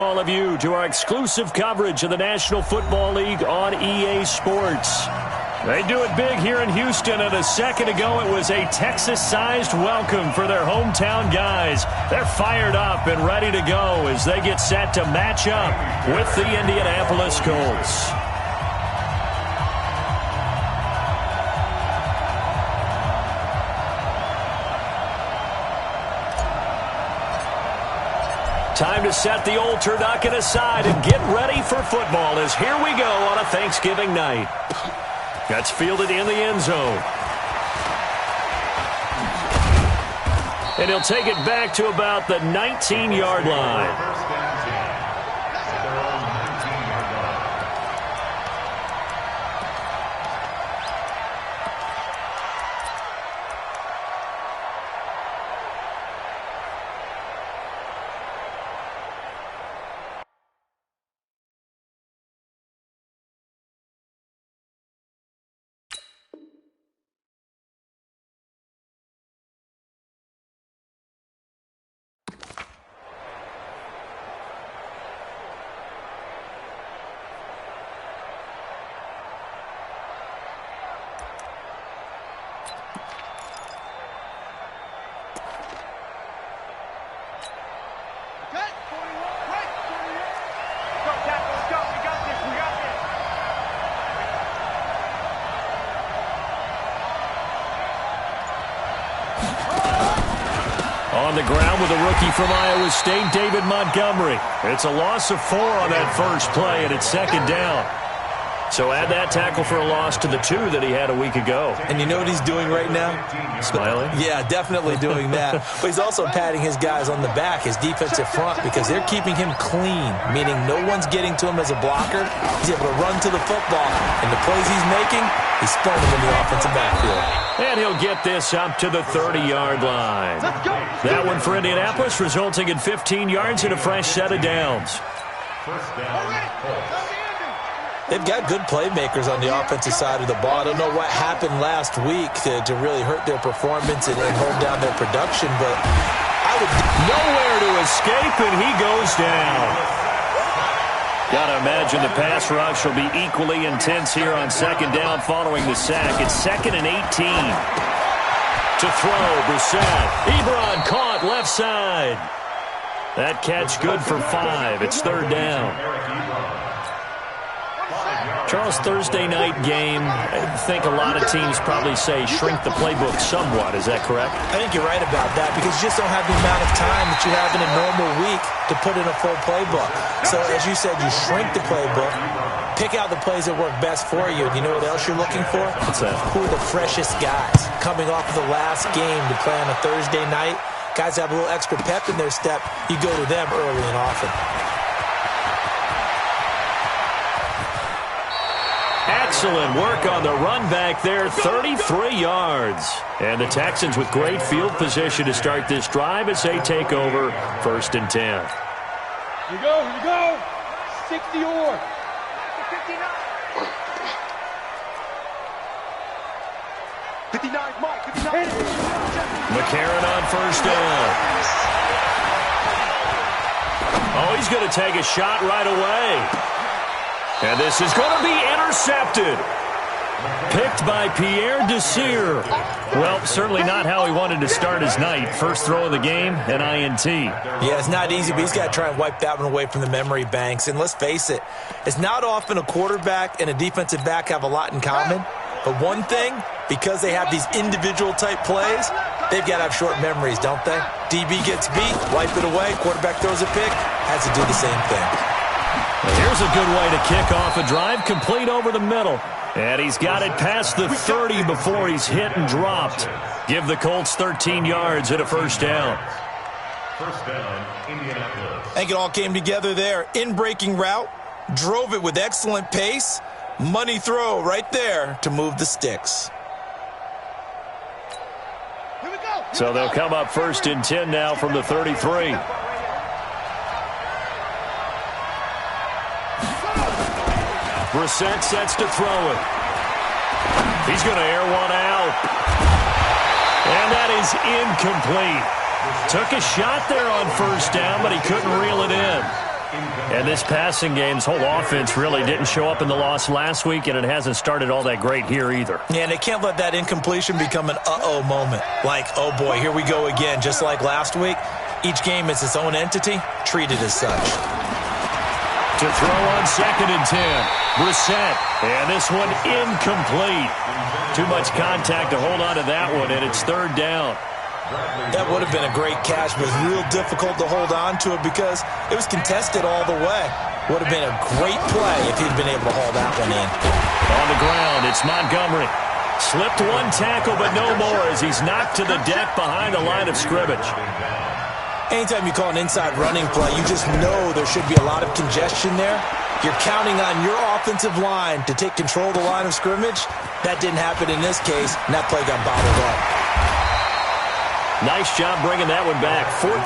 All of you to our exclusive coverage of the National Football League on EA Sports. They do it big here in Houston, and a second ago it was a Texas-sized welcome for their hometown guys. They're fired up and ready to go as they get set to match up with the Indianapolis Colts. Time to set the old turducken aside and get ready for football as here we go on a Thanksgiving night. That's fielded in the end zone. And he'll take it back to about the 19-yard line. On the ground with a rookie from Iowa State, David Montgomery. It's a loss of 4 on that first play, and it's second down. So add that tackle for a loss to the 2 that he had a week ago. And you know what he's doing right now? Smiling? Yeah, definitely doing that. But he's also patting his guys on the back, his defensive front, because they're keeping him clean, meaning no one's getting to him as a blocker. He's able to run to the football, and the plays he's making, he's throwing them in the offensive backfield. And he'll get this up to the 30-yard line. That one for Indianapolis, resulting in 15 yards and a fresh set of downs. First down. They've got good playmakers on the offensive side of the ball. I don't know what happened last week to really hurt their performance and hold down their production, but I would... Nowhere to escape, and he goes down. Got to imagine the pass rush will be equally intense here on second down following the sack. It's 2nd and 18. To throw, Brissett. Ebron caught left side. That catch good for 5. It's 3rd down. Charles, Thursday night game, I think a lot of teams probably say shrink the playbook somewhat. Is that correct? I think you're right about that because you just don't have the amount of time that you have in a normal week to put in a full playbook. So, as you said, you shrink the playbook, pick out the plays that work best for you. And you know what else you're looking for? What's that? Who are the freshest guys coming off of the last game to play on a Thursday night? Guys have a little extra pep in their step. You go to them early and often. Excellent work on the run back there, 33 yards. And the Texans with great field position to start this drive as they take over 1st and 10. Here you go. 60 or. 59, Mike, 59. Mccarron on 1st down. Oh, he's going to take a shot right away. And this is going to be intercepted. Picked by Pierre Desir. Well, certainly not how he wanted to start his night. First throw of the game, an INT. Yeah, it's not easy, but he's got to try and wipe that one away from the memory banks. And let's face it, it's not often a quarterback and a defensive back have a lot in common. But one thing, because they have these individual type plays, they've got to have short memories, don't they? DB gets beat, wipe it away, quarterback throws a pick, has to do the same thing. Here's a good way to kick off a drive, complete over the middle. And he's got it past the 30 before he's hit and dropped. Give the Colts 13 yards and a 1st down. First down, Indianapolis. I think it all came together there. In-breaking route, drove it with excellent pace. Money throw right there to move the sticks. So they'll come up 1st and 10 now from the 33. Brissett sets to throw it. He's going to air one out. And that is incomplete. Took a shot there on 1st down, but he couldn't reel it in. And this passing game's whole offense really didn't show up in the loss last week, and it hasn't started all that great here either. Yeah, and they can't let that incompletion become an uh-oh moment. Like, oh boy, here we go again, just like last week. Each game is its own entity, treated as such. To throw on 2nd and 10. Brissett. And this one incomplete. Too much contact to hold on to that one, and it's 3rd down. That would have been a great catch, but it was real difficult to hold on to it because it was contested all the way. Would have been a great play if he'd been able to haul that one in. On the ground, it's Montgomery. Slipped one tackle, but no more as he's knocked to the deck behind the line of scrimmage. Anytime you call an inside running play, you just know there should be a lot of congestion there. You're counting on your offensive line to take control of the line of scrimmage. That didn't happen in this case, and that play got bottled up. Nice job bringing that one back. 14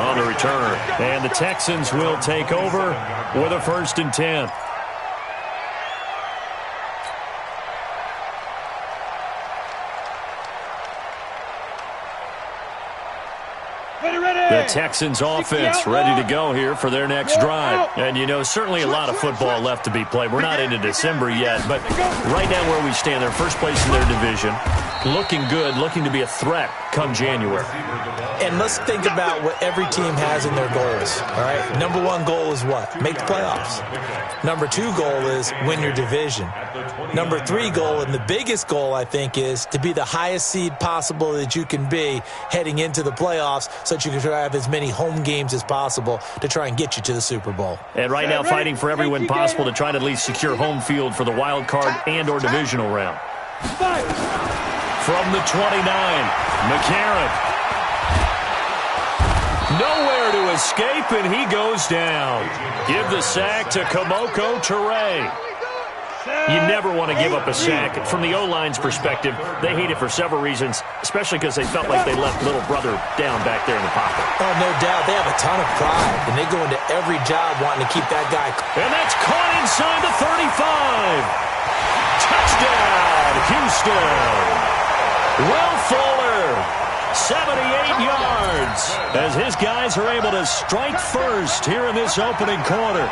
on the return. And the Texans will take over with a 1st and 10. The Texans offense ready to go here for their next drive. And, you know, certainly a lot of football left to be played. We're not into December yet, but right now where we stand, they're first place in their division. Looking good, looking to be a threat come January. And let's think about what every team has in their goals, all right? Number 1 goal is what? Make the playoffs. Number 2 goal is win your division. Number 3 goal, and the biggest goal, I think, is to be the highest seed possible that you can be heading into the playoffs so that you can try to have as many home games as possible to try and get you to the Super Bowl. And right now fighting for every win possible to try to at least secure home field for the wild card and or divisional round. From the 29, Mccarron. Nowhere to escape, and he goes down. Give the sack to Kamoko Toure. You never want to give up a sack. From the O-line's perspective, they hate it for several reasons, especially because they felt like they left little brother down back there in the pocket. Oh, no doubt. They have a ton of pride, and they go into every job wanting to keep that guy. And that's caught inside the 35. Touchdown, Houston. Will Fuller, 78 yards, as his guys are able to strike first here in this opening quarter.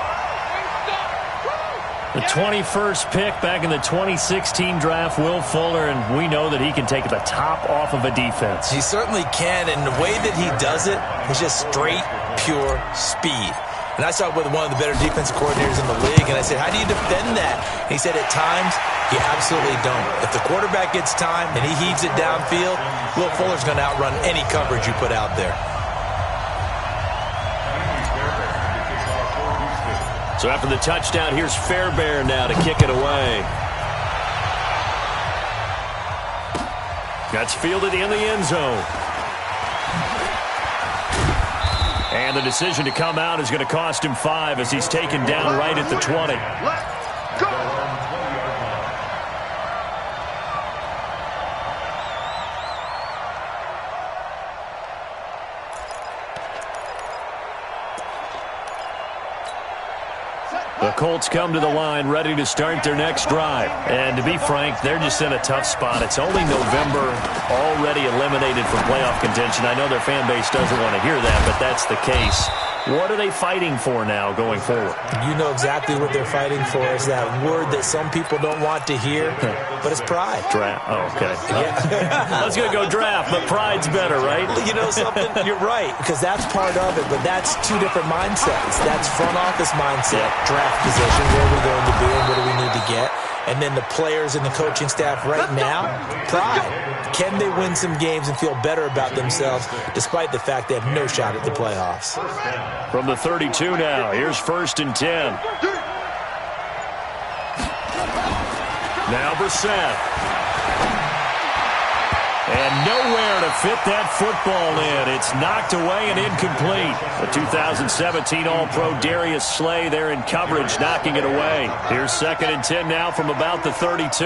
The 21st pick back in the 2016 draft, Will Fuller, and we know that he can take the top off of a defense. He certainly can, and the way that he does it is just straight, pure speed. And I saw it with one of the better defensive coordinators in the league, and I said, how do you defend that? And he said, at times, you absolutely don't. If the quarterback gets time and he heaves it downfield, Will Fuller's going to outrun any coverage you put out there. So after the touchdown, here's Fairbairn now to kick it away. That's fielded in the end zone. And the decision to come out is going to cost him 5 as he's taken down right at the 20. Let's go. The Colts come to the line ready to start their next drive. And to be frank, they're just in a tough spot. It's only November, already eliminated from playoff contention. I know their fan base doesn't want to hear that, but that's the case. What are they fighting for now going forward? You know exactly what they're fighting for. Is that word that some people don't want to hear, but it's pride. Draft. Oh, okay. Yeah. I was going to go draft, but pride's better, right? You know something? You're right, because that's part of it, but that's two different mindsets. That's front office mindset, draft position, where are we going to be and what do we need to get? And then the players and the coaching staff right now, pride. Can they win some games and feel better about themselves despite the fact they have no shot at the playoffs? From the 32 now, here's 1st and 10. Now Brissett. And nowhere to fit that football in. It's knocked away and incomplete. The 2017 All-Pro Darius Slay there in coverage, knocking it away. Here's 2nd and 10 now from about the 32.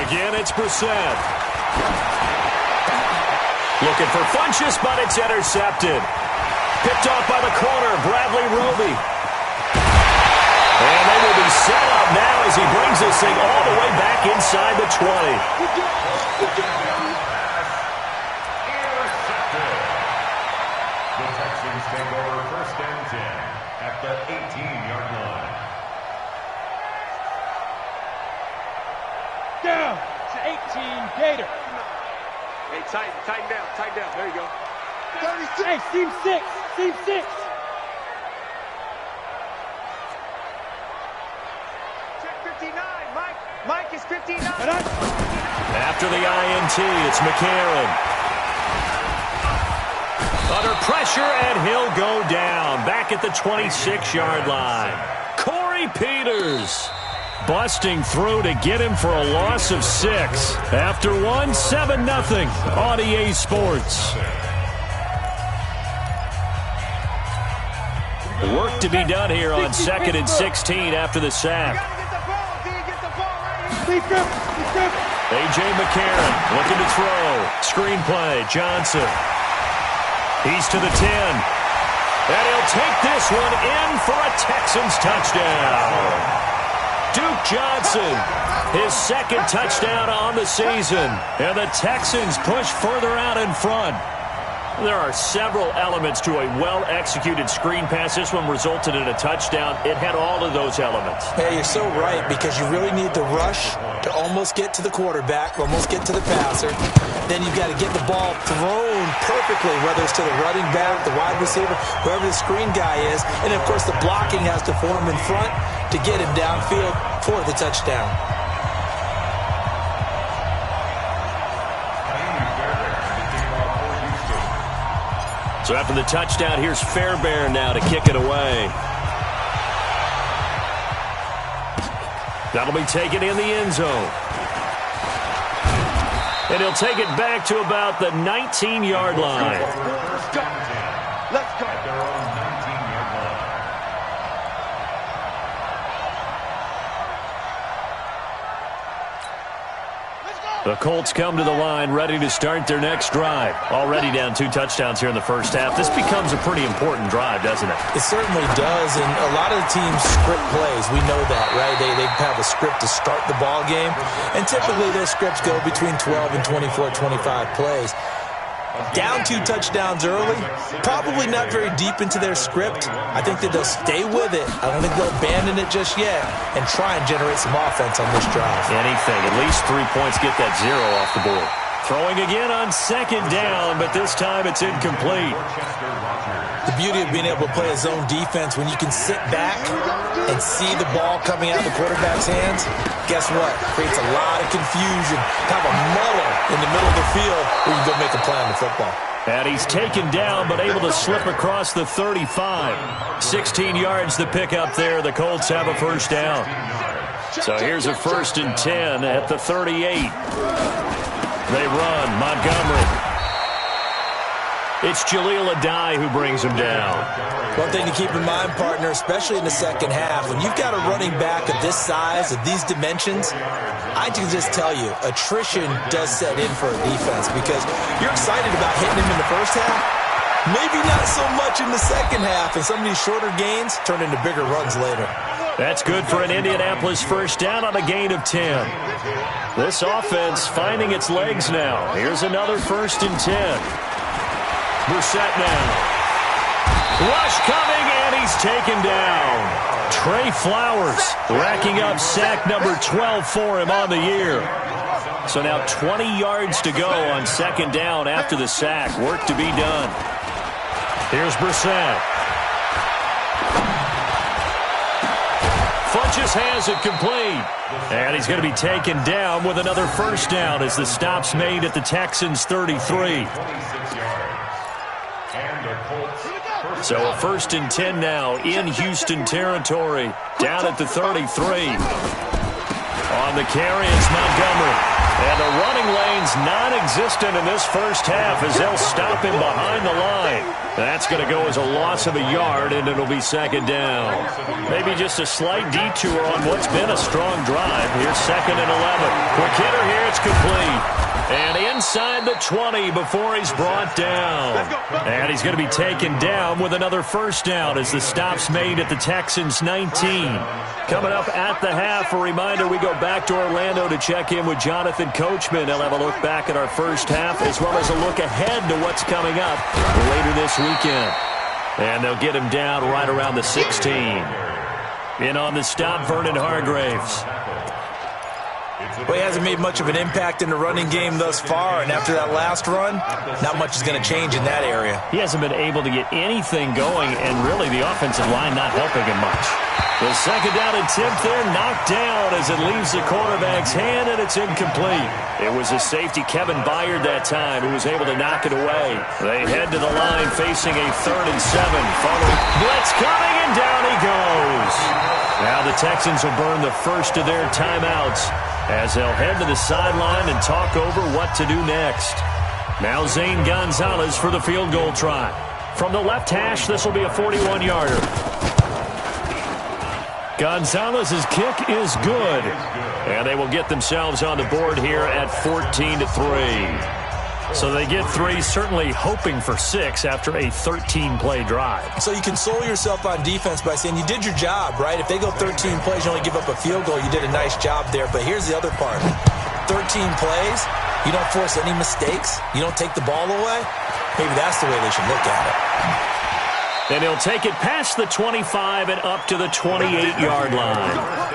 Again, it's Brissett. Looking for Funchess, but it's intercepted. Picked off by the corner, Bradley Roby. And they will be set up now as he brings this thing all the way back inside the 20. Texans take over first and 10 at the 18-yard line. Down to 18, Gator. Hey, tighten down. There you go. 36. Hey, seam 6. Check 59, Mike. Mike is 59. After the INT, it's Mccarron. Under pressure, and he'll go down. Back at the 26-yard line. Corey Peters busting through to get him for a loss of 6. After one, 7-0 on EA Sports. Work to be done here on 2nd and 16 after the sack. A.J. Mccarron looking to throw. Screenplay, Johnson. He's to the 10. And he'll take this one in for a Texans touchdown. Duke Johnson, his second touchdown on the season. And the Texans push further out in front. There are several elements to a well-executed screen pass. This one resulted in a touchdown. It had all of those elements. Hey, you're so right, because you really need the rush to almost get to the quarterback, almost get to the passer. Then you've got to get the ball thrown perfectly, whether it's to the running back, the wide receiver, whoever the screen guy is. And, of course, the blocking has to form in front to get him downfield for the touchdown. So after the touchdown, here's Fairbairn now to kick it away. That'll be taken in the end zone. And he'll take it back to about the 19-yard line. Let's go. At their own 19-yard line. The Colts come to the line ready to start their next drive. Already down 2 touchdowns here in the first half. This becomes a pretty important drive, doesn't it? It certainly does, and a lot of the teams script plays. We know that, right? They have a script to start the ball game, and typically their scripts go between 12 and 24, 25 plays. Down 2 touchdowns early, probably not very deep into their script. I think that they'll stay with it. I don't think they'll abandon it just yet and try and generate some offense on this drive. Anything, at least 3 points, get that 0 off the board. Throwing again on 2nd down, but this time it's incomplete. The beauty of being able to play a zone defense when you can sit back and see the ball coming out of the quarterback's hands, guess what? Creates a lot of confusion, kind of a muddle in the middle of the field where you can go make a play on the football. And he's taken down, but able to slip across the 35. 16 yards to pick up there. The Colts have a first down. So here's a 1st and 10 at the 38. They run. Montgomery. It's Jaleel Adai who brings him down. One thing to keep in mind, partner, especially in the second half, when you've got a running back of this size, of these dimensions, I can just tell you, attrition does set in for a defense because you're excited about hitting him in the first half. Maybe not so much in the second half, and some of these shorter gains turn into bigger runs later. That's good for an Indianapolis first down on a gain of 10. This offense finding its legs now. Here's another 1st and 10. Brissett now. Rush coming, and he's taken down. Trey Flowers racking up sack number 12 for him on the year. So now 20 yards to go on 2nd down after the sack. Work to be done. Here's Brissett. Funches has it complete. And he's going to be taken down with another first down as the stop's made at the Texans' 33. So a 1st and 10 now in Houston territory. Down at the 33. On the carry, it's Montgomery. And the running lane's non-existent in this first half as they'll stop him behind the line. That's going to go as a loss of a yard, and it'll be 2nd down. Maybe just a slight detour on what's been a strong drive. Here's 2nd and 11. Quick hitter here, it's complete. And inside the 20 before he's brought down. And he's going to be taken down with another first down as the stop's made at the Texans' 19. Coming up at the half, a reminder, we go back to Orlando to check in with Jonathan Coachman. He'll have a look back at our first half as well as a look ahead to what's coming up later this weekend. And they'll get him down right around the 16. In on the stop, Vernon Hargraves. Well, he hasn't made much of an impact in the running game thus far, and after that last run, not much is going to change in that area. He hasn't been able to get anything going, and really the offensive line not helping him much. The second down attempt there knocked down as it leaves the quarterback's hand, and it's incomplete. It was a safety, Kevin Byard, that time, who was able to knock it away. They head to the line facing a 3rd and 7. Following blitz coming, and down he goes. Now the Texans will burn the first of their timeouts as they'll head to the sideline and talk over what to do next. Now Zane Gonzalez for the field goal try. From the left hash, this will be a 41-yarder. Gonzalez's kick is good. And they will get themselves on the board here at 14-3. So they get 3, certainly hoping for 6 after a 13-play drive. So you console yourself on defense by saying you did your job, right? If they go 13 plays, you only give up a field goal, you did a nice job there. But here's the other part. 13 plays, you don't force any mistakes, you don't take the ball away. Maybe that's the way they should look at it. And he'll take it past the 25 and up to the 28-yard line.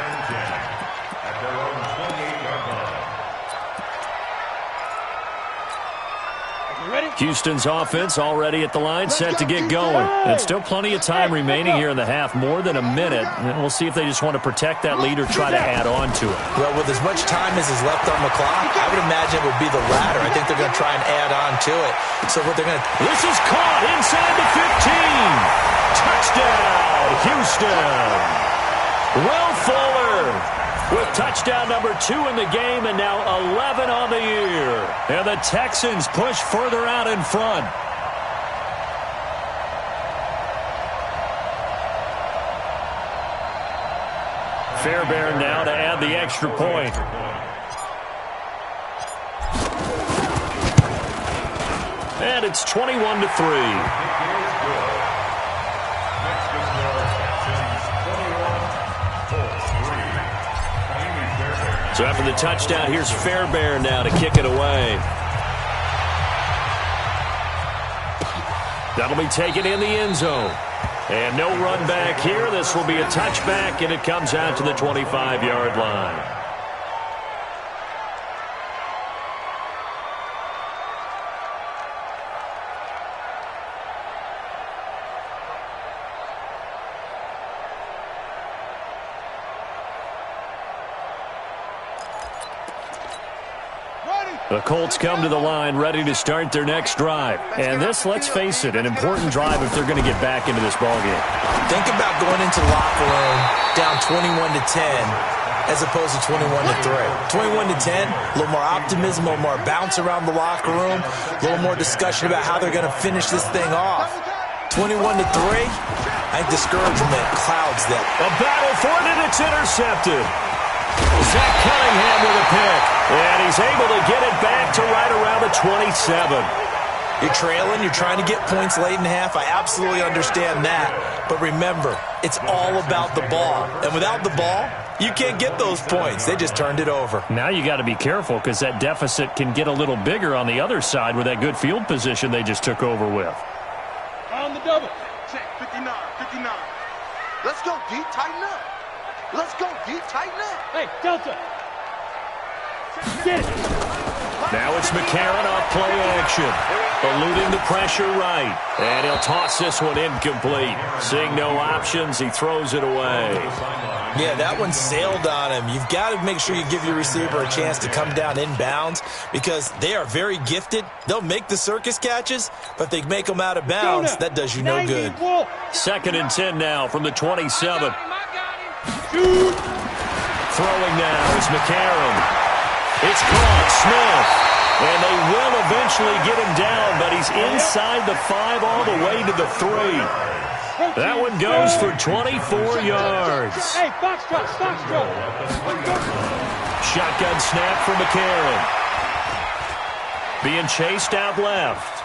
Houston's offense already at the line, set to get going. And still plenty of time remaining here in the half, more than a minute. And we'll see if they just want to protect that lead or try to add on to it. Well, with as much time as is left on the clock, I would imagine it would be the latter. I think they're going to try and add on to it. So what they're going to... This is caught inside the 15. Touchdown, Houston. Will Fuller with touchdown number 2 in the game, and now 11 on the year. And the Texans push further out in front. Fairbairn now to add the extra point. And it's 21-3. So after the touchdown, here's Fairbairn now to kick it away. That'll be taken in the end zone. And no run back here. This will be a touchback, and it comes out to the 25-yard line. The Colts come to the line ready to start their next drive. And this, let's face it, an important drive if they're going to get back into this ballgame. Think about going into the locker room down 21-10 as opposed to 21-3. 21-10, a little more optimism, a little more bounce around the locker room, a little more discussion about how they're going to finish this thing off. 21-3, I think discouragement clouds that. A battle for it, and it's intercepted. Zach Cunningham with a pick. And he's able to get it back to right around the 27. You're trailing. You're trying to get points late in half. I absolutely understand that. But remember, it's all about the ball. And without the ball, you can't get those points. They just turned it over. Now you got to be careful because that deficit can get a little bigger on the other side with that good field position they just took over with. On the double. Check, 59, 59. Let's go, D. Tighten up. Let's go, D. Tighten up. Hey, Delta. Get it. Now it's Mccarron off play action. Eluding the pressure right. And he'll toss this one incomplete. Seeing no options, he throws it away. Yeah, that one sailed on him. You've got to make sure you give your receiver a chance to come down inbounds because they are very gifted. They'll make the circus catches, but if they make them out of bounds, that does you no good. 2nd and 10 now from the 27. Throwing now is Mccarron. It's caught, Smith. And they will eventually get him down, but he's inside the 5 all the way to the 3. That one goes for 24 yards. Hey, Foxtrot, Foxtrot. Shotgun snap for Mccarron. Being chased out left.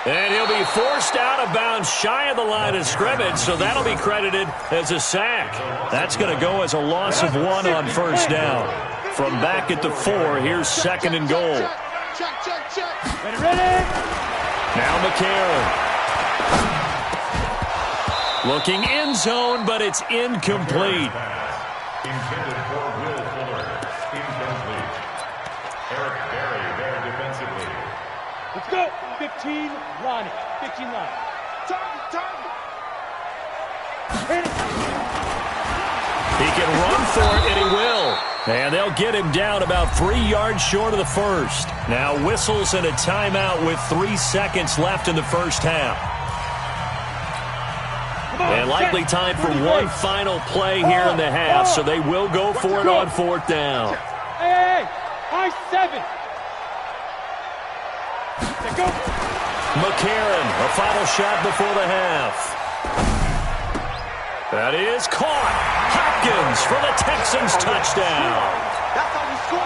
And he'll be forced out of bounds shy of the line of scrimmage, so that'll be credited as a sack. That's going to go as a loss of 1 on first down. From back at the 4, here's 2nd and goal. Ready? Now Mccarron. Looking end zone, but it's incomplete. Intended for Will Fuller. Incomplete. Eric Berry there defensively. Let's go. 15 line. 15 line. Target. Hit it. He can run for it, and he will. And they'll get him down about 3 yards short of the first. Now whistles and a timeout with 3 seconds left in the first half. And likely time for one final play here in the half, so they will go for it on 4th down. Hey, high 7. Let's go. Mccarron, a final shot before the half. That is caught. Hopkins for the Texans touchdown. That's how we score.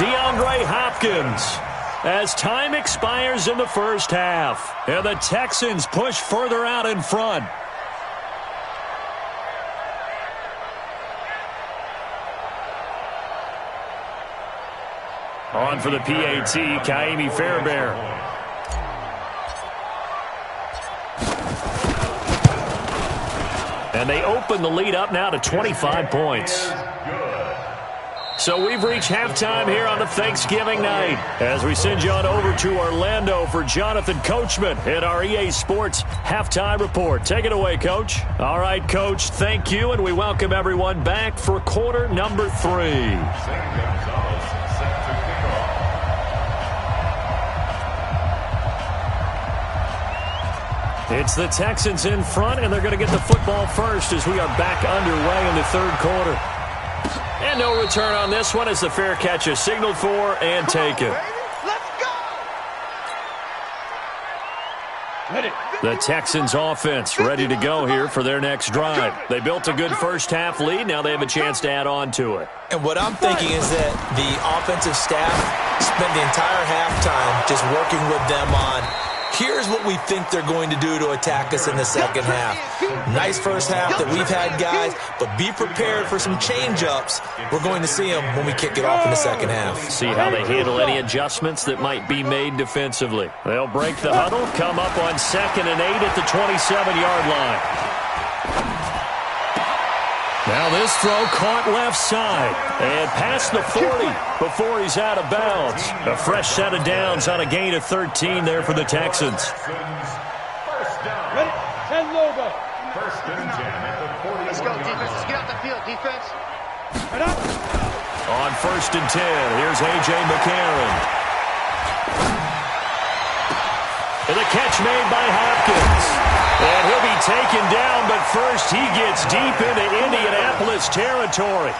DeAndre Hopkins. As time expires in the first half, and the Texans push further out in front. On for the PAT, Kaimi Fairbairn. And they open the lead up now to 25 points. So we've reached halftime here on a Thanksgiving night as we send you on over to Orlando for Jonathan Coachman at our EA Sports Halftime Report. Take it away, Coach. All right, Coach, thank you, and we welcome everyone back for quarter number 3. It's the Texans in front, and they're going to get the football first as we are back underway in the 3rd quarter. And no return on this one as the fair catch is signaled for and taken. Let's go. The Texans offense ready to go here for their next drive. They built a good first half lead. Now they have a chance to add on to it. And what I'm thinking is that the offensive staff spent the entire halftime just working with them on, here's what we think they're going to do to attack us in the second half. Nice first half that we've had, guys, but be prepared for some change-ups. We're going to see them when we kick it off in the second half. See how they handle any adjustments that might be made defensively. They'll break the huddle, come up on 2nd and 8 at the 27-yard line. Now this throw caught left side and past the 40 before he's out of bounds. A fresh set of downs on a gain of 13 there for the Texans. Ready? 10 logo. First and 10 at the 40. Let's go, defense. Let's get out the field, defense. Right up. On 1st and 10, here's A.J. Mccarron. And the catch made by Hopkins. And he'll be taken down, but first he gets deep into Indianapolis territory.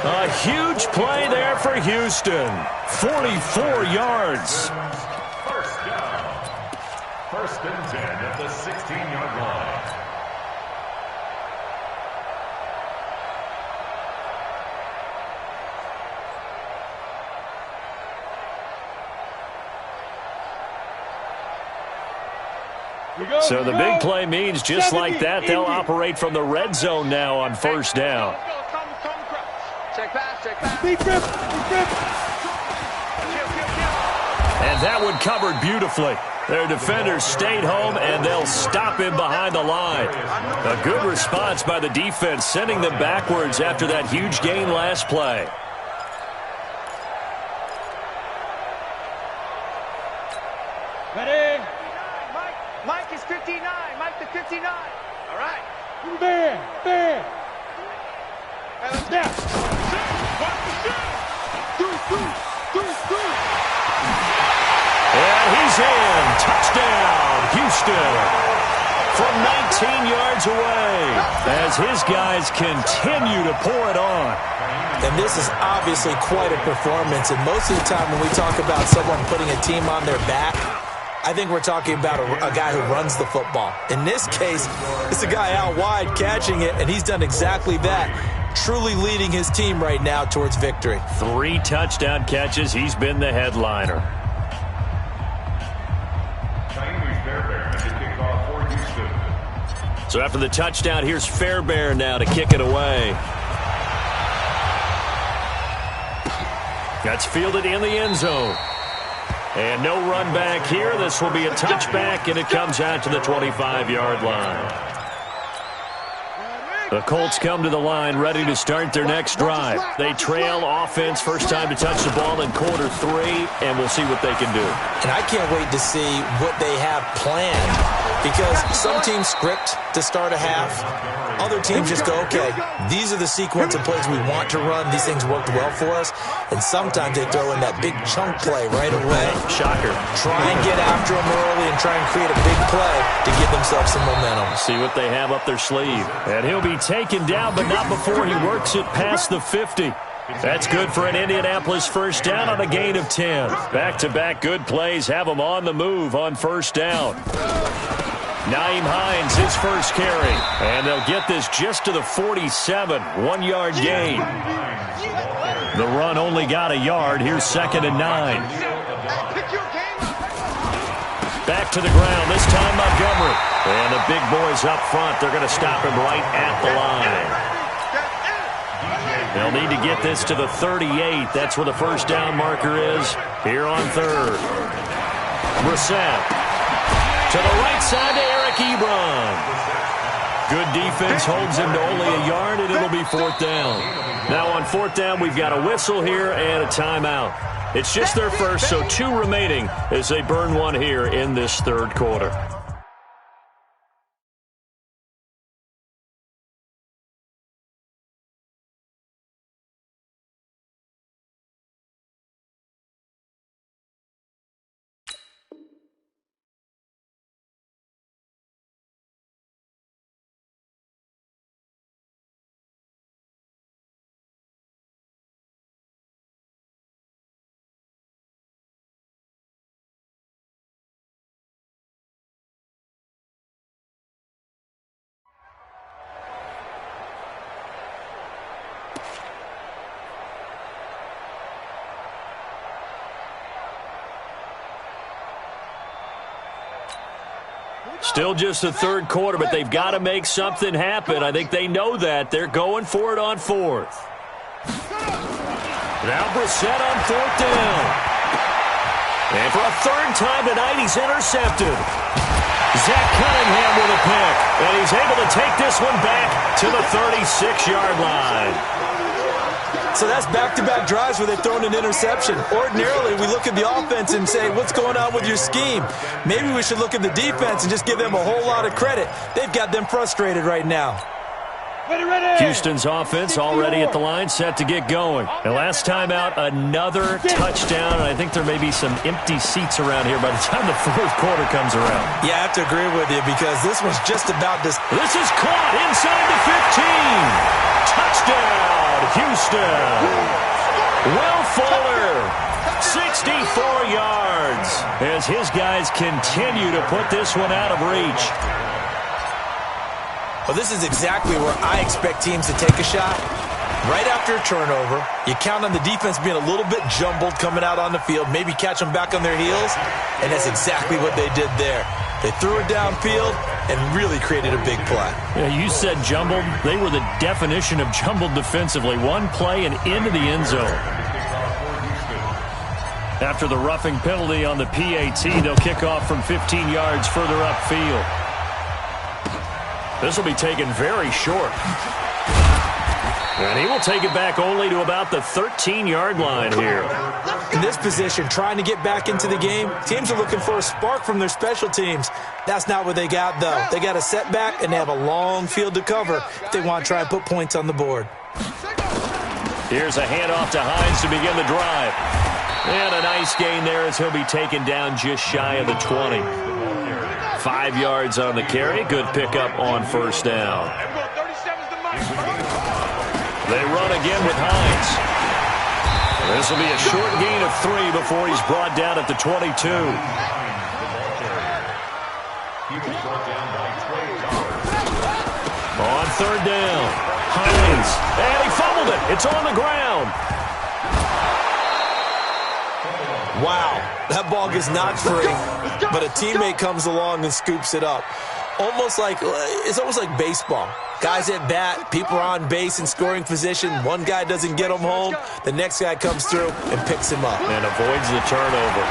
A huge play there for Houston. 44 yards. First down. First and 10 at the 16-yard line. So the big play means just like that, they'll operate from the red zone now on 1st down. Check pass, check pass. Deep grip. And that one covered beautifully. Their defenders stayed home, and they'll stop him behind the line. A good response by the defense, sending them backwards after that huge gain last play. Ready? Mike is 59. Mike the 59. All right. Bear. Hey, let's Snap. And he's in. Touchdown, Houston. From 19 yards away as his guys continue to pour it on. And this is obviously quite a performance. And most of the time when we talk about someone putting a team on their back, I think we're talking about a guy who runs the football. In this case, it's a guy out wide catching it, and he's done exactly that, truly leading his team right now towards victory. 3 touchdown catches. He's been the headliner. So after the touchdown, here's Fairbairn now to kick it away. That's fielded in the end zone. And no run back here. This will be a touchback, and it comes out to the 25-yard line. The Colts come to the line ready to start their next drive. They trail offense, first time to touch the ball in quarter 3, and we'll see what they can do. And I can't wait to see what they have planned, because some teams script to start a half. Other teams just go, okay, these are the sequence of plays we want to run. These things worked well for us. And sometimes they throw in that big chunk play right away. Shocker. Try and get after them early and try and create a big play to give themselves some momentum. See what they have up their sleeve. And he'll be taken down, but not before he works it past the 50. That's good for an Indianapolis first down on a gain of 10. Back-to-back good plays have them on the move on first down. Nyheim Hines, his first carry. And they'll get this just to the 47. 1-yard gain. The run only got a yard. Here's 2nd and 9. Back to the ground, this time Montgomery. And the big boys up front, they're going to stop him right at the line. They'll need to get this to the 38. That's where the first down marker is here on 3rd. Brissett to the right side to Eric Ebron. Good defense holds him to only a yard, and it'll be 4th down. Now on 4th down, we've got a whistle here and a timeout. It's just their first, so 2 remaining as they burn one here in this 3rd quarter. Still just the 3rd quarter, but they've got to make something happen. I think they know that. They're going for it on 4th. Now Brissett on 4th down. And for a 3rd time tonight, he's intercepted. Zach Cunningham with a pick. And he's able to take this one back to the 36-yard line. So that's back-to-back drives where they've thrown an interception. Ordinarily, we look at the offense and say, what's going on with your scheme? Maybe we should look at the defense and just give them a whole lot of credit. They've got them frustrated right now. Houston's offense already at the line, set to get going. And last time out, another touchdown. And I think there may be some empty seats around here by the time the 4th quarter comes around. Yeah, I have to agree with you because this one's just about this. This is caught inside the 15. Touchdown, Houston. Will Fuller, 64 yards, as his guys continue to put this one out of reach. Well, this is exactly where I expect teams to take a shot. Right after a turnover, you count on the defense being a little bit jumbled coming out on the field, maybe catch them back on their heels, and that's exactly what they did there. They threw it downfield and really created a big play. Yeah, you said jumbled. They were the definition of jumbled defensively. One play and into the end zone. After the roughing penalty on the PAT, they'll kick off from 15 yards further upfield. This will be taken very short. And he will take it back only to about the 13-yard line here. In this position, trying to get back into the game, teams are looking for a spark from their special teams. That's not what they got, though. They got a setback, and they have a long field to cover if they want to try and put points on the board. Here's a handoff to Hines to begin the drive. And a nice gain there as he'll be taken down just shy of the 20. 5 yards on the carry. Good pickup on first down. They run again with Hines. This will be a short gain of 3 before he's brought down at the 22. On third down, Hines. And he fumbled it. It's on the ground. Wow, that ball gets knocked free, but a teammate comes along and scoops it up. It's almost like baseball. Guys at bat, people are on base in scoring position. One guy doesn't get him home. The next guy comes through and picks him up. And avoids the turnover.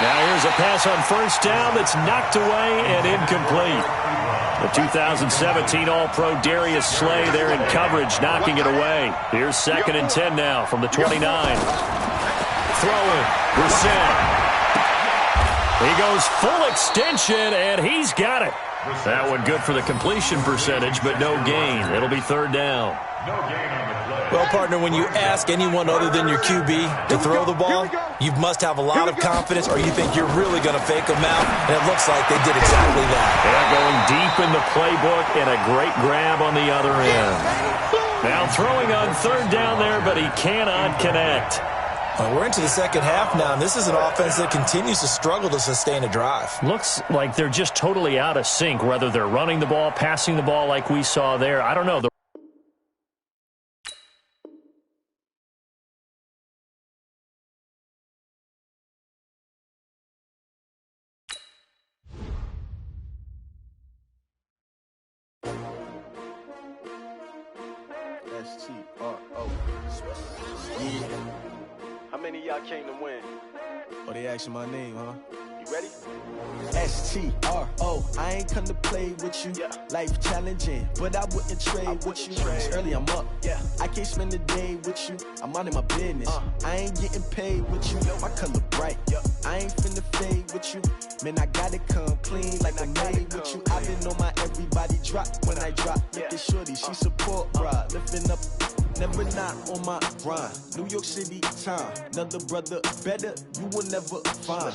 Now here's a pass on first down that's knocked away and incomplete. The 2017 All-Pro Darius Slay there in coverage, knocking it away. Here's 2nd and 10 now from the 29. Throwing, Brissett. He goes full extension, and he's got it. That one good for the completion percentage, but no gain. It'll be 3rd down. Well, partner, when you ask anyone other than your QB to throw the ball, you must have a lot of confidence, or you think you're really going to fake them out, and it looks like they did exactly that. They're going deep in the playbook, and a great grab on the other end. Now throwing on 3rd down there, but he cannot connect. Well, we're into the 2nd half now, and this is an offense that continues to struggle to sustain a drive. Looks like they're just totally out of sync, whether they're running the ball, passing the ball like we saw there. I don't know. S-T-R-O. Yeah. How many of y'all came to win? Oh, they asking my name, huh? You ready? S-T-R-O. I ain't come to play with you. Yeah. Life challenging, but I wouldn't trade with you. It's early, I'm up. Yeah. I can't spend the day with you. I'm minding my business. I ain't getting paid with you. My color bright. Yeah. I ain't finna fade with you. Man, I gotta come clean like I'm made with you. I've been on my everybody drop when I drop. Look at shorty, she support ride. Lifting up, never not on my grind. New York City time. Another brother better, you will never find.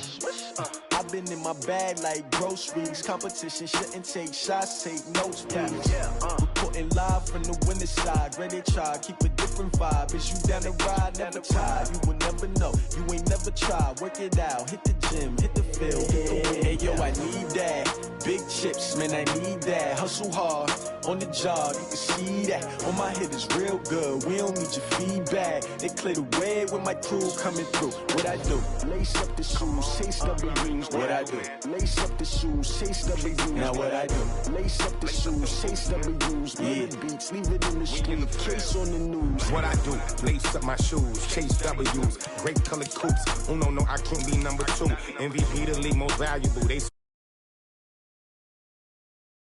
I've been in my bag like groceries. Competition shouldn't take shots, take notes, please. Reporting live from the winning side. Ready to try, keep a different vibe. Is you down the ride, never tired. You will never know, you ain't never tried. Work it out, hit the gym, hit the field, hit the wind. Hey, yo, I need that. Big chips, man, I need that. Hustle hard, on the job, you can see that. On my head is real good, we don't need your feedback. They clear the way with my crew coming through. What I do? Lace up the shoes, chase W's. What I do? Lace up the shoes, chase W's. Now what I do? Lace up the shoes, chase W's. Yeah. Beats, leave it in the street, case on the news. What I do? Lace up my shoes, chase W's. Great colored coops. Oh no, I can't be number 2. MVP the league most valuable. They